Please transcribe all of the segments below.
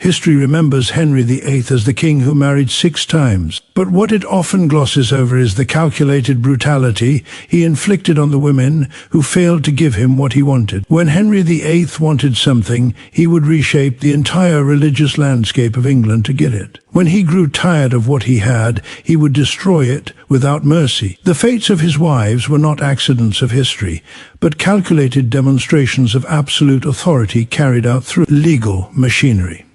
History remembers Henry VIII as the king who married 6 times, but what it often glosses over is the calculated brutality he inflicted on the women who failed to give him what he wanted. When Henry VIII wanted something, he would reshape the entire religious landscape of England to get it. When he grew tired of what he had, he would destroy it without mercy. The fates of his wives were not accidents of history, but calculated demonstrations of absolute authority carried out through legal machinery,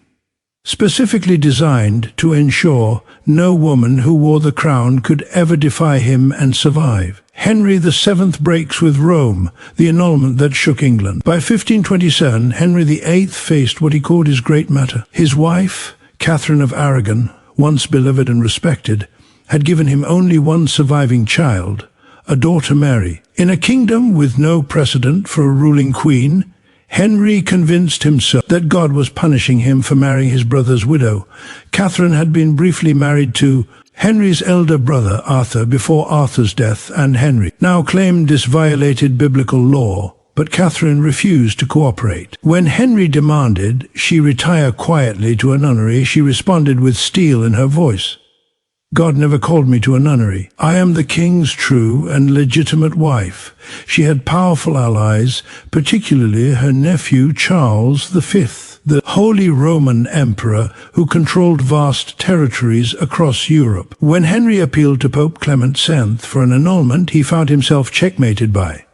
specifically designed to ensure no woman who wore the crown could ever defy him and survive. Henry VII breaks with Rome, the annulment that shook England. By 1527, Henry VIII faced what he called his great matter. His wife, Catherine of Aragon, once beloved and respected, had given him only one surviving child, a daughter Mary. In a kingdom with no precedent for a ruling queen, Henry convinced himself that God was punishing him for marrying his brother's widow. Catherine had been briefly married to Henry's elder brother, Arthur, before Arthur's death, and Henry now claimed this violated biblical law, but Catherine refused to cooperate. When Henry demanded she retire quietly to a nunnery, she responded with steel in her voice. God never called me to a nunnery. I am the king's true and legitimate wife. She had powerful allies, particularly her nephew Charles V, the Holy Roman Emperor who controlled vast territories across Europe. When Henry appealed to Pope Clement X for an annulment, he found himself checkmated by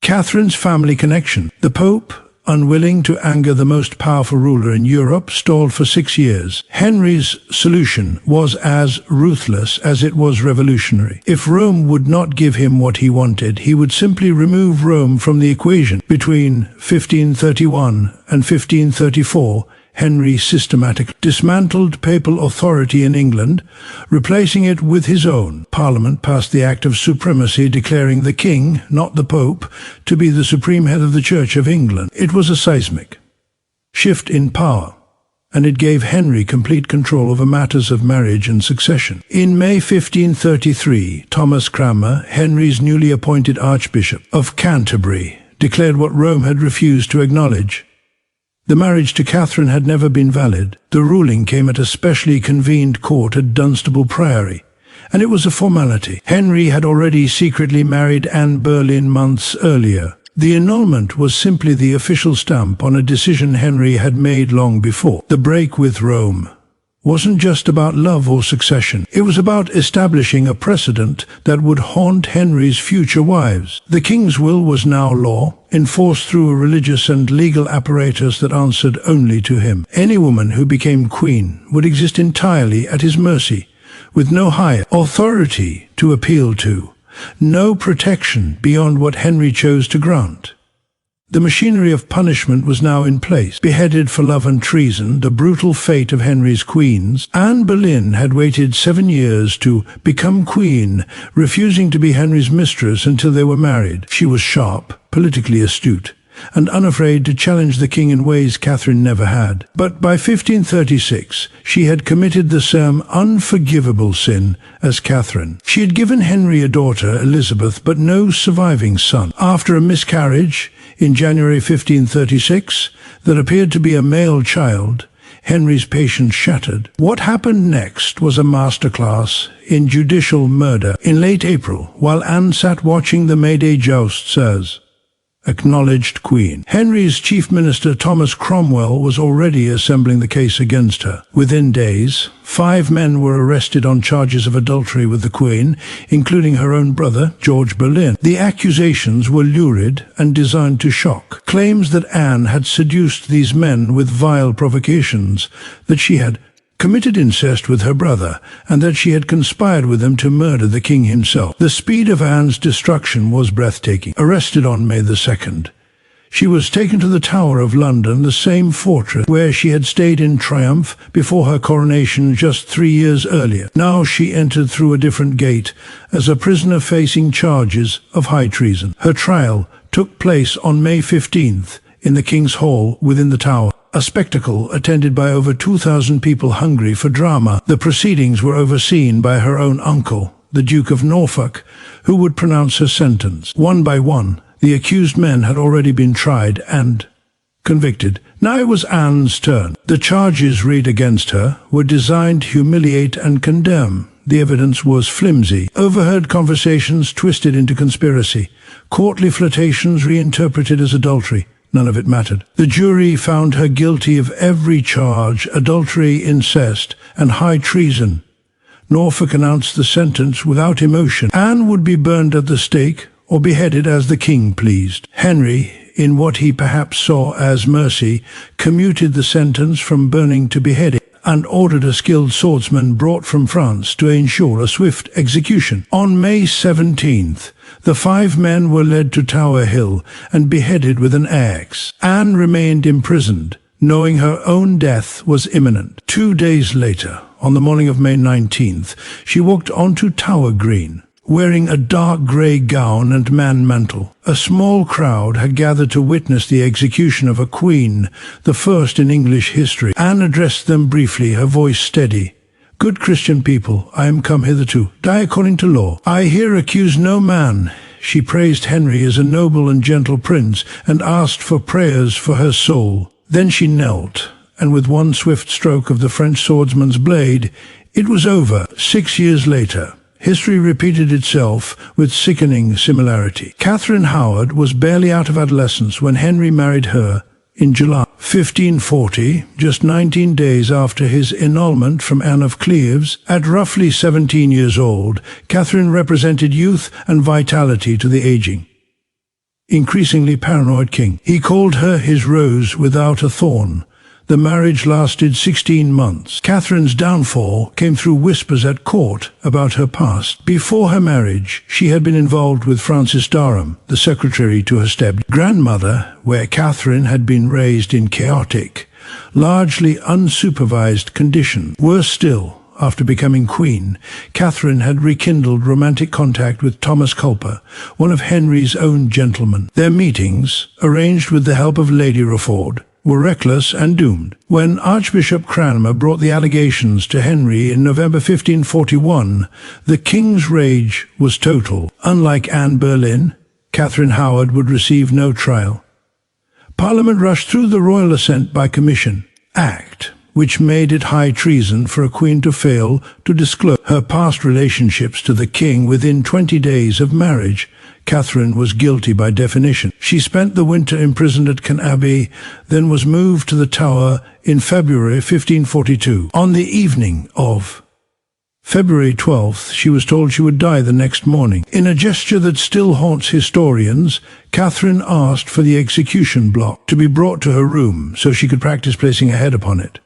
Catherine's family connection. The Pope, unwilling to anger the most powerful ruler in Europe, stalled for 6 years. Henry's solution was as ruthless as it was revolutionary. If Rome would not give him what he wanted, he would simply remove Rome from the equation. Between 1531 and 1534, Henry systematically dismantled papal authority in England, replacing it with his own. Parliament passed the Act of Supremacy, declaring the king, not the Pope, to be the supreme head of the Church of England. It was a seismic shift in power, and it gave Henry complete control over matters of marriage and succession. In May 1533, Thomas Cranmer, Henry's newly appointed Archbishop of Canterbury, declared what Rome had refused to acknowledge. The marriage to Catherine had never been valid. The ruling came at a specially convened court at Dunstable Priory, and it was a formality. Henry had already secretly married Anne Boleyn months earlier. The annulment was simply the official stamp on a decision Henry had made long before. The break with Rome wasn't just about love or succession. It was about establishing a precedent that would haunt Henry's future wives. The king's will was now law, enforced through a religious and legal apparatus that answered only to him. Any woman who became queen would exist entirely at his mercy, with no higher authority to appeal to, no protection beyond what Henry chose to grant. The machinery of punishment was now in place. Beheaded for love and treason, the brutal fate of Henry's queens. Anne Boleyn had waited 7 years to become queen, refusing to be Henry's mistress until they were married. She was sharp, politically astute, and unafraid to challenge the king in ways Catherine never had. But by 1536, she had committed the same unforgivable sin as Catherine. She had given Henry a daughter, Elizabeth, but no surviving son. After a miscarriage in January 1536 that appeared to be a male child, Henry's patience shattered. What happened next was a masterclass in judicial murder. In late April, while Anne sat watching the May Day jousts as acknowledged queen, Henry's chief minister Thomas Cromwell was already assembling the case against her. Within days, 5 men were arrested on charges of adultery with the queen, including her own brother, George Boleyn. The accusations were lurid and designed to shock. Claims that Anne had seduced these men with vile provocations, that she had committed incest with her brother, and that she had conspired with them to murder the king himself. The speed of Anne's destruction was breathtaking. Arrested on May 2nd, she was taken to the Tower of London, the same fortress where she had stayed in triumph before her coronation just 3 years earlier. Now she entered through a different gate as a prisoner facing charges of high treason. Her trial took place on May 15th in the King's Hall within the Tower, a spectacle attended by over 2,000 people hungry for drama. The proceedings were overseen by her own uncle, the Duke of Norfolk, who would pronounce her sentence. One by one, the accused men had already been tried and convicted. Now it was Anne's turn. The charges read against her were designed to humiliate and condemn. The evidence was flimsy. Overheard conversations twisted into conspiracy. Courtly flirtations reinterpreted as adultery. None of it mattered. The jury found her guilty of every charge: adultery, incest, and high treason. Norfolk announced the sentence without emotion. Anne would be burned at the stake or beheaded as the king pleased. Henry, in what he perhaps saw as mercy, commuted the sentence from burning to beheading, and ordered a skilled swordsman brought from France to ensure a swift execution. On May 17th, the 5 men were led to Tower Hill and beheaded with an axe. Anne remained imprisoned, knowing her own death was imminent. 2 days later, on the morning of May 19th, she walked onto Tower Green, wearing a dark grey gown and man-mantle. A small crowd had gathered to witness the execution of a queen, the first in English history. Anne addressed them briefly, her voice steady. "Good Christian people, I am come hither to die according to law. I here accuse no man." She praised Henry as a noble and gentle prince and asked for prayers for her soul. Then she knelt, and with one swift stroke of the French swordsman's blade, it was over. 6 years later, history repeated itself with sickening similarity. Catherine Howard was barely out of adolescence when Henry married her in July 1540, just 19 days after his annulment from Anne of Cleves. At roughly 17 years old, Catherine represented youth and vitality to the aging, increasingly paranoid king. He called her his rose without a thorn. The marriage lasted 16 months. Catherine's downfall came through whispers at court about her past. Before her marriage, she had been involved with Francis Durham, the secretary to her step-grandmother, where Catherine had been raised in chaotic, largely unsupervised conditions. Worse still, after becoming queen, Catherine had rekindled romantic contact with Thomas Culper, one of Henry's own gentlemen. Their meetings, arranged with the help of Lady Rufford, were reckless and doomed. When Archbishop Cranmer brought the allegations to Henry in November 1541, the king's rage was total. Unlike Anne Boleyn, Catherine Howard would receive no trial. Parliament rushed through the Royal Assent by Commission Act, which made it high treason for a queen to fail to disclose her past relationships to the king within 20 days of marriage. Catherine was guilty by definition. She spent the winter imprisoned at Can Abbey, then was moved to the Tower in February 1542. On the evening of February 12th, she was told she would die the next morning. In a gesture that still haunts historians, Catherine asked for the execution block to be brought to her room so she could practice placing her head upon it.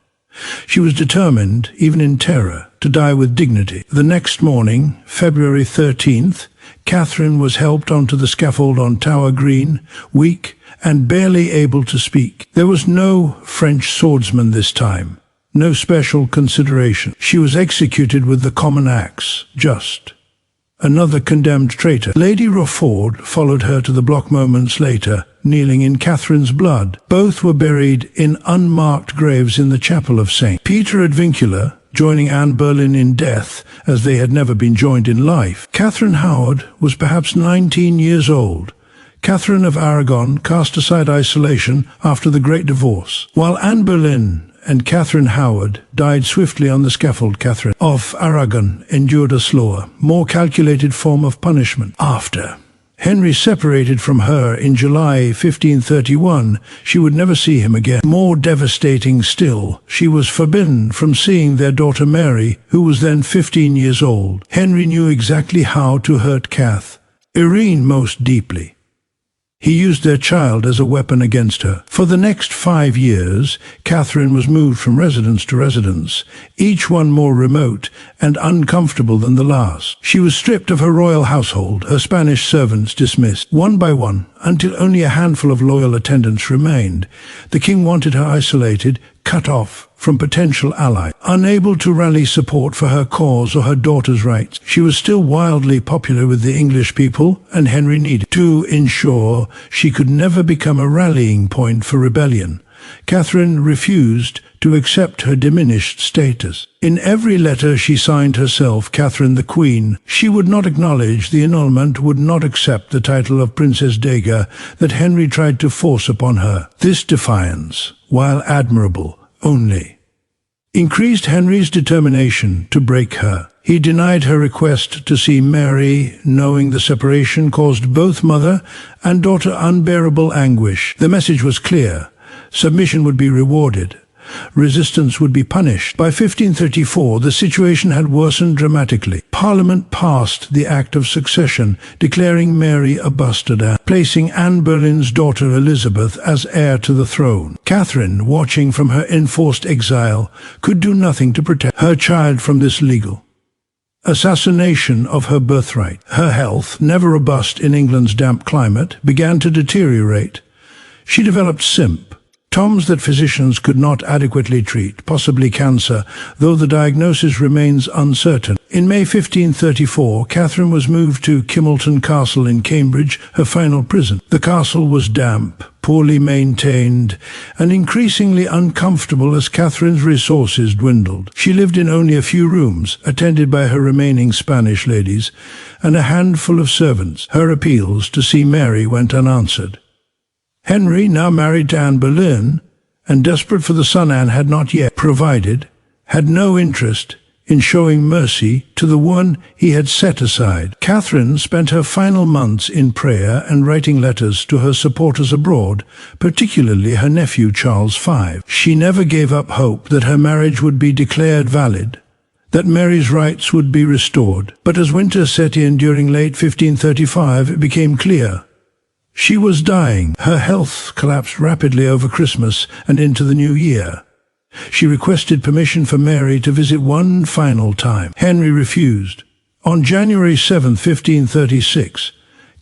She was determined, even in terror, to die with dignity. The next morning, February 13th, Catherine was helped onto the scaffold on Tower Green, weak and barely able to speak. There was no French swordsman this time, no special consideration. She was executed with the common axe, just another condemned traitor. Lady Rufford followed her to the block moments later, kneeling in Catherine's blood. Both were buried in unmarked graves in the chapel of St. Peter ad Vincula, joining Anne Boleyn in death as they had never been joined in life. Catherine Howard was perhaps 19 years old. Catherine of Aragon cast aside isolation after the Great Divorce, while Anne Boleyn and Catherine Howard died swiftly on the scaffold. Catherine of Aragon endured a slower, more calculated form of punishment. After Henry separated from her in July 1531, she would never see him again. More devastating still, she was forbidden from seeing their daughter Mary, who was then 15 years old. Henry knew exactly how to hurt Irene most deeply. He used their child as a weapon against her. For the next 5 years, Catherine was moved from residence to residence, each one more remote and uncomfortable than the last. She was stripped of her royal household, her Spanish servants dismissed, one by one, until only a handful of loyal attendants remained. The king wanted her isolated, cut off from potential allies. Unable to rally support for her cause or her daughter's rights, she was still wildly popular with the English people, and Henry needed to ensure she could never become a rallying point for rebellion. Catherine refused to accept her diminished status. In every letter she signed herself Catherine the Queen. She would not acknowledge the annulment, would not accept the title of Princess Dega that Henry tried to force upon her. This defiance, while admirable, only increased Henry's determination to break her. He denied her request to see Mary, knowing the separation caused both mother and daughter unbearable anguish. The message was clear. Submission would be rewarded. Resistance would be punished. By 1534, the situation had worsened dramatically. Parliament passed the Act of Succession, declaring Mary a bastard and placing Anne Boleyn's daughter Elizabeth as heir to the throne. Catherine, watching from her enforced exile, could do nothing to protect her child from this legal assassination of her birthright. Her health, never robust in England's damp climate, began to deteriorate. She developed symptoms that physicians could not adequately treat, possibly cancer, though the diagnosis remains uncertain. In May 1534, Catherine was moved to Kimilton Castle in Cambridge, her final prison. The castle was damp, poorly maintained, and increasingly uncomfortable as Catherine's resources dwindled. She lived in only a few rooms, attended by her remaining Spanish ladies, and a handful of servants. Her appeals to see Mary went unanswered. Henry, now married to Anne Boleyn, and desperate for the son Anne had not yet provided, had no interest in showing mercy to the one he had set aside. Catherine spent her final months in prayer and writing letters to her supporters abroad, particularly her nephew Charles V. She never gave up hope that her marriage would be declared valid, that Mary's rights would be restored. But as winter set in during late 1535, it became clear she was dying. Her health collapsed rapidly over Christmas and into the new year. She requested permission for Mary to visit one final time. Henry refused. On January 7, 1536,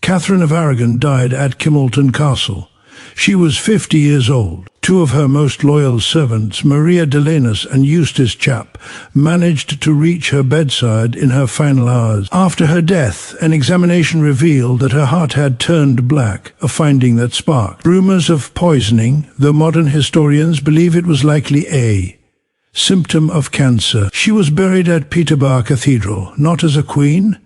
Catherine of Aragon died at Kimilton Castle. She was 50 years old. Two of her most loyal servants, Maria Delanus and Eustace Chappe, managed to reach her bedside in her final hours. After her death, an examination revealed that her heart had turned black, a finding that sparked rumors of poisoning, though modern historians believe it was likely a symptom of cancer. She was buried at Peterborough Cathedral, not as a queen,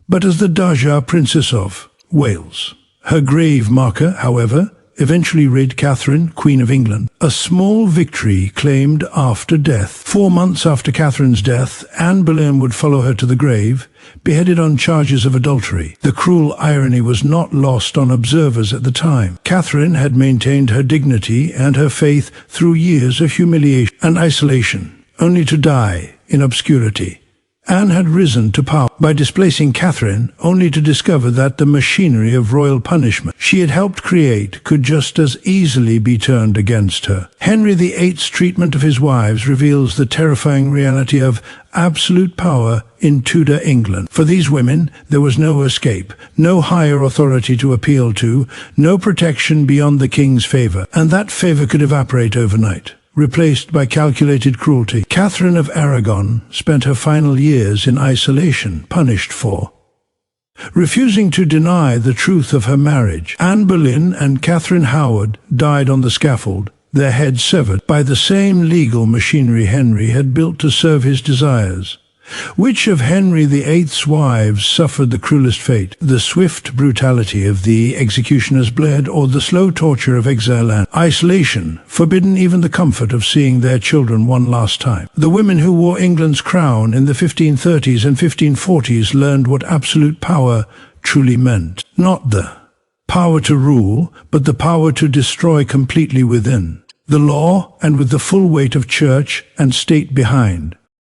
but as the Dowager Princess of Wales. Her grave marker, however, eventually read Catherine, Queen of England. A small victory claimed after death. 4 months after Catherine's death, Anne Boleyn would follow her to the grave, beheaded on charges of adultery. The cruel irony was not lost on observers at the time. Catherine had maintained her dignity and her faith through years of humiliation and isolation, only to die in obscurity. Anne had risen to power by displacing Catherine, only to discover that the machinery of royal punishment she had helped create could just as easily be turned against her. Henry VIII's treatment of his wives reveals the terrifying reality of absolute power in Tudor England. For these women, there was no escape, no higher authority to appeal to, no protection beyond the king's favor, and that favor could evaporate overnight, replaced by calculated cruelty. Catherine of Aragon spent her final years in isolation, punished for refusing to deny the truth of her marriage. Anne Boleyn and Catherine Howard died on the scaffold, their heads severed by the same legal machinery Henry had built to serve his desires. Which of Henry VIII's wives suffered the cruelest fate? The swift brutality of the executioner's blade, or the slow torture of exile and isolation, forbidden even the comfort of seeing their children one last time? The women who wore England's crown in the 1530s and 1540s learned what absolute power truly meant. Not the power to rule, but the power to destroy completely within the law and with the full weight of church and state behind.